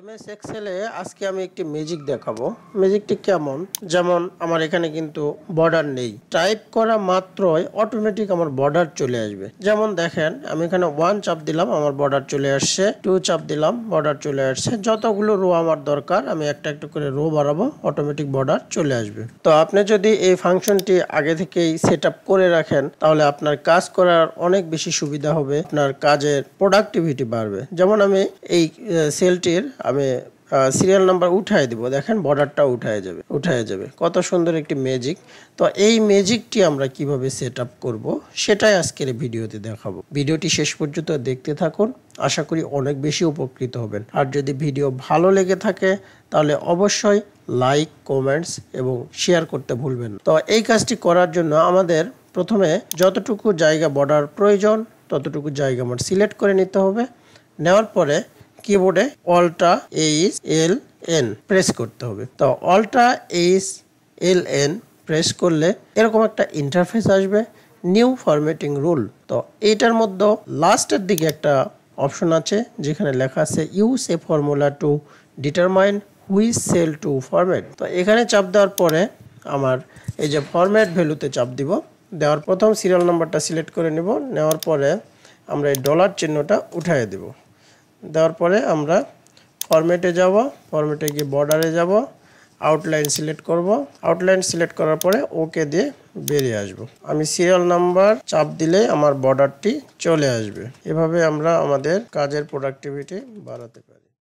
MS এক্সেলে আজকে আমি একটি ম্যাজিক দেখাবো। ম্যাজিকটি কেমন, যেমন আমার এখানে কিন্তু বর্ডার নেই, টাইপ করা মাত্রই অটোমেটিক আমার বর্ডার চলে আসবে। যেমন দেখেন আমি এখানে 1 চাপ দিলাম, আমার বর্ডার চলে আসছে, 2 চাপ দিলাম, বর্ডার চলে আসছে। যতগুলো রো আমার দরকার আমি একটা একটা করে রো বাড়াবো, অটোমেটিক বর্ডার চলে আসবে। তো আপনি যদি এই ফাংশনটি আগে থেকেই সেট আপ করে রাখেন তাহলে আপনার কাজ করার অনেক বেশি সুবিধা হবে, আপনার কাজের প্রোডাক্টিভিটি বাড়বে। যেমন আমি এই সেলটির আমি সিরিয়াল নাম্বার উঠাই দিব, দেখেন বর্ডারটা উঠায় যাবে। কত সুন্দর একটি ম্যাজিক। তো এই ম্যাজিকটি আমরা কিভাবে সেট আপ করবো সেটাই আজকের ভিডিওতে দেখাবো। ভিডিওটি শেষ পর্যন্ত দেখতে থাকুন, আশা করি অনেক বেশি উপকৃত হবেন। আর যদি ভিডিও ভালো লেগে থাকে তাহলে অবশ্যই লাইক, কমেন্টস এবং শেয়ার করতে ভুলবেন না। তো এই কাজটি করার জন্য আমাদের প্রথমে যতটুকু জায়গা বর্ডার প্রয়োজন ততটুকু জায়গা আমার সিলেক্ট করে নিতে হবে। নেওয়ার পরে কিবোর্ডে Alt+L+N প্রেস করতে হবে। তো Alt+L+N প্রেস করলে এরকম একটা ইন্টারফেস আসবে, নিউ ফরম্যাটিং রুল। তো এইটার মধ্যে লাস্টের দিকে একটা অপশন আছে যেখানে লেখা আছে use a formula to determine which cell to format. তো এখানে চাপ দেওয়ার পরে আমার এই যে ফরম্যাট ভ্যালুতে চাপ দিব, দেওয়ার প্রথম সিরিয়াল নাম্বারটা সিলেক্ট করে নেব। নেওয়ার পরে আমরা এই ডলার চিহ্নটা উঠিয়ে দেব। দেওয়ার পরে আমরা ফরম্যাটে যাব, ফরম্যাটে গিয়ে বর্ডারে যাব, আউটলাইন সিলেক্ট করব। আউটলাইন সিলেক্ট করার পরে ওকে দিয়ে বেরিয়ে আসব। আমি সিরিয়াল নাম্বার চাপ দিলে আমার বর্ডারটি চলে আসবে। এভাবে আমরা আমাদের কাজের প্রোডাক্টিভিটি বাড়াতে পারি।